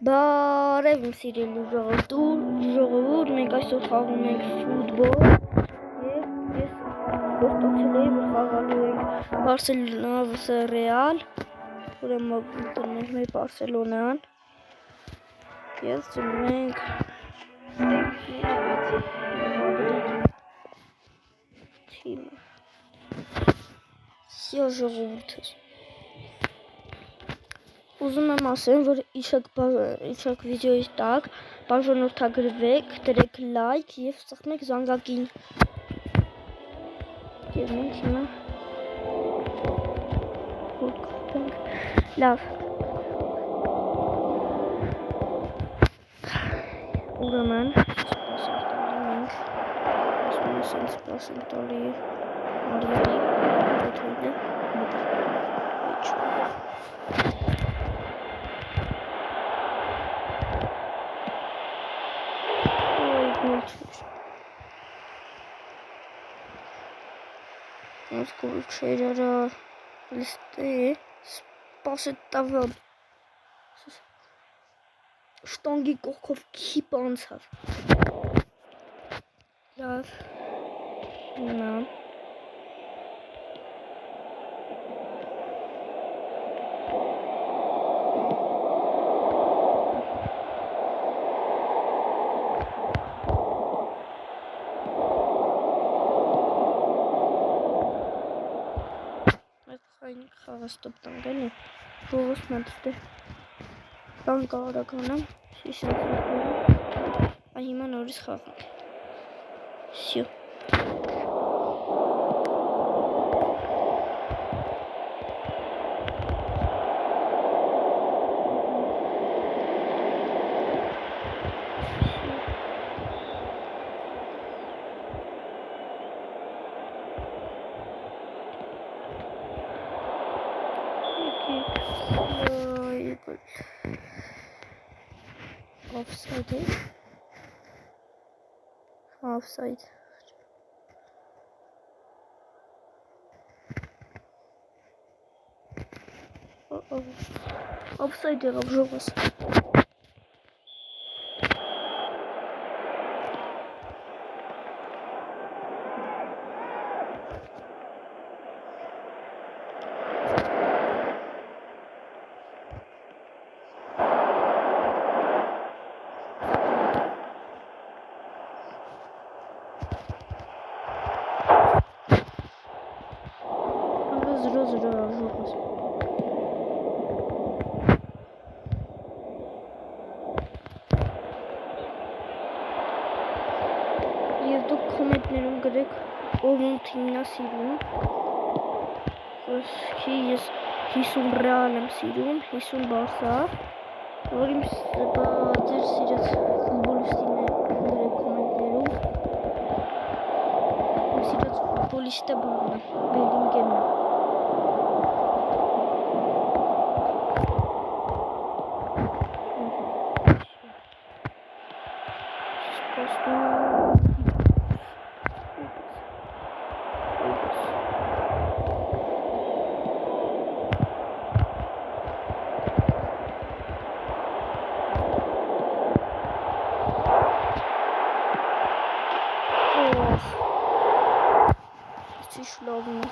Բարև իմ սիրելի ժողովուրդ, մենք այսօր խաղում ենք ֆուտբոլ եւ ես խոստացել եմ, որ խաղալու ենք Բարսելոնա vs Ռեալ, ուրեմն մենք մեր Բարսելոնան եւ ծնում ենք թիմը։ Всё ժողովուրդ։ Ուզում եմ ասեմ, որ իջեք վիդեոյի տակ, բաժանորդագրվեք, դրեք լայք եւ ծխմեք զանգակին։ Եվ մենք հիմա լավ։ Ուրեմն սպասենք տալի Մարիայի հետոյնը Скучера листы спасет того штанги кохов кипанцев. Да. На. Խաղաստոպ տանգել է, ժողովս մատստե բան կարականամ, հիմա նորից խաղանք, սյո։ Offside. Offside եղավ ժողովս։ Եվ դուք կոմենտներում գրեք ով թիմն է սիրում, ես 50 Ռեալ եմ սիրում, 50 Բարսա, որ իմ ձեր սիրած ֆուտբոլիստին գրեք կոմենտներում, իմ սիրած ֆուտբոլիստը բանն է, Բելինգեմն է։ Schlauben.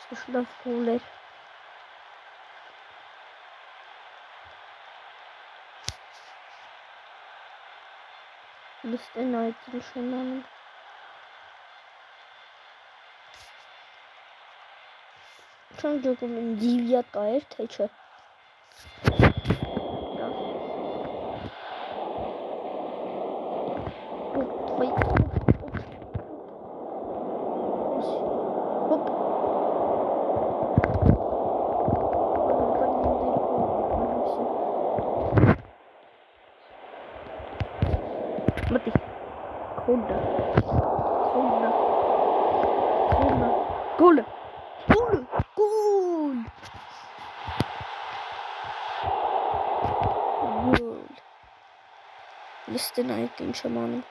So schlafcool. Liste night schon an. Schon dokument Divya geil, teacher. Mati. Kolla. Gol. Listen eigentlich schon mal.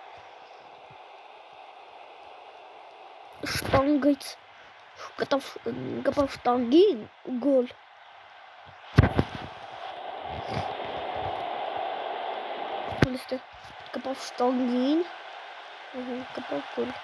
Stangeit Կտավ տանգին գոլ։ Հոլստը կտավ տանգին։ Կտավ գոլ։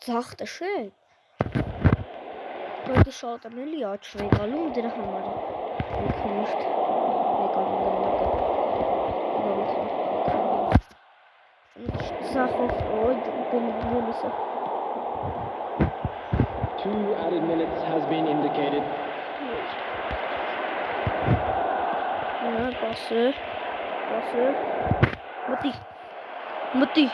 Ձախ տշեք, որը շատ եմ էլի աչր եկալում դրա համար ենք միշտ եկալում գնդակը ձախով բելիսը 2 added minutes has been indicated. Passer, մտի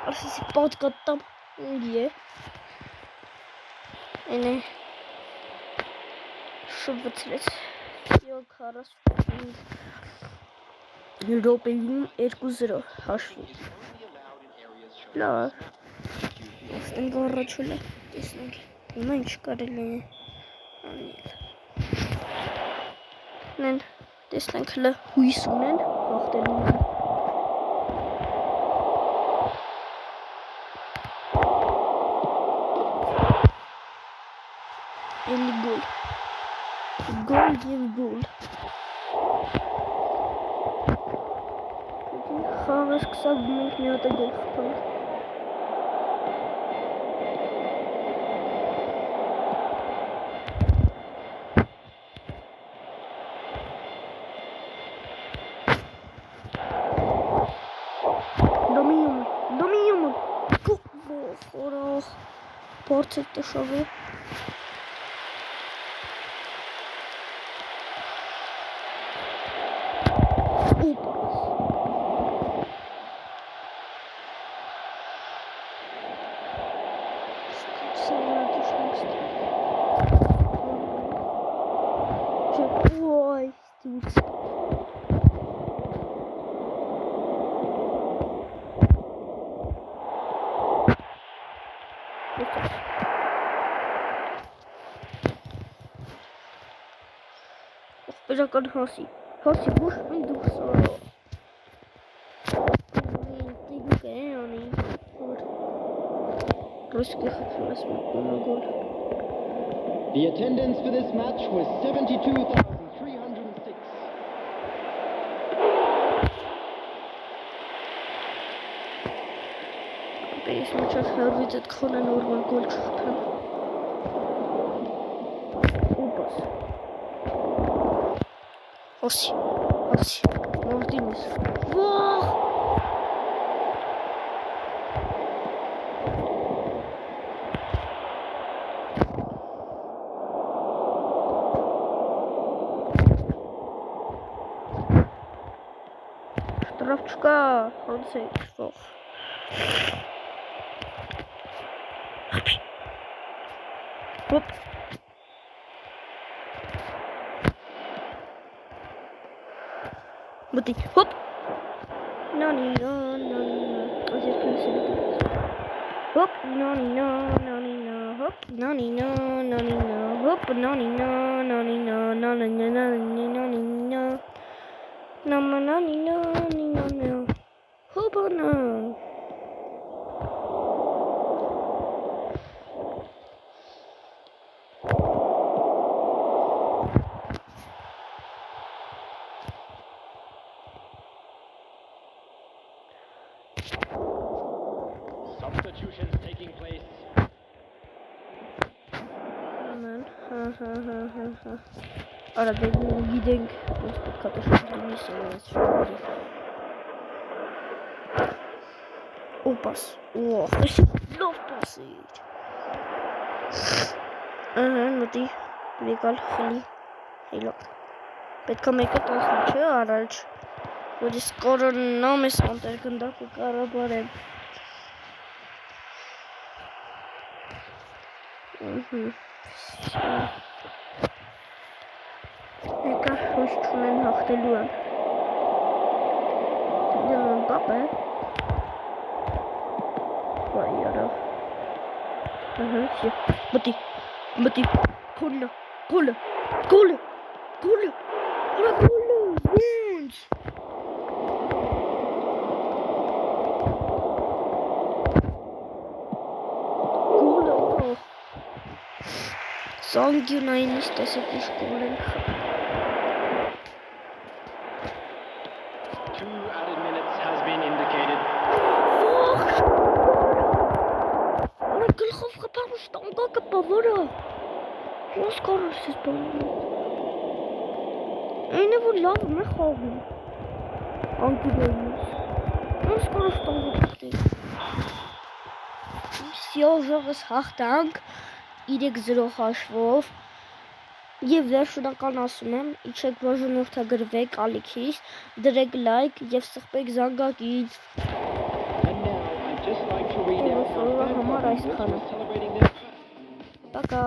Arsi podkattam diye. Yani şu bitiret. Yok aras. European 2-0 haşlı. La. Sen gorraçula. Desnek. Hemen çıkarılıyor. Nen. Desnek la huysunen. Haftanın. Gol եւ գոլ։ Խաղը սկսավ մենք մի հատ գոլ խփալ։ Դոմիում։ Խորախ։ Փորձեք տշավը։ Ой, стикс. Բերական հասի ոչ մի դուրս արա տիգուկ է անի ռուսկի խփում ես մտնում գոլ The attendance for this match was 72,306. Բես մաչավ հերվից այդ քոնը նորմալ գոլ չխփեմ Ուպաս Հոսի Մարտինես Վախ Штрафчка Հոնց է շվող Հոպ Մտի, հոպ Նանի, Այս երկրս է Հոպ, նանի, հոպ, նանի, հոպ, նանի, հոպանա Substitutions taking place. Արա դեպի գիտենք ոնց պետք է տշնամի սերված շուտի Օպաս էս լավ պաս է մտի լեգալ խլի հելա պետք է մեկը տասնի չէ առաջ որ ես կորոնամ ես անտեր գնդակը կարաբարեմ Եկա հույս չունեն հաղթելու են։ Դեմ Մբապե։ Վայ արա։ Մտի։ Գոլը։ Արա գոլը։ Ոնց։ Գոլը։ Սանգյունայինից տեսեք ինչ գոլ են։ 2 added minutes has been indicated. Արա գլխով խփարու ստանգակը բավարա։ Ոնց կարողս ես բանում։ Այնը որ լավ է խաղում։ Անկյունայինից։ Ոնց կարողս ստանգակը։ Всё, ժողս հաղթանք 3-0 հաշվով եւ վերջնական ասում եմ իջեք բաժանորդագրվեք ալիքից դրեք լայք եւ սխպեք զանգակից And now I'd just like to read out our fan Համար button, which այսքանը was celebrating their Пока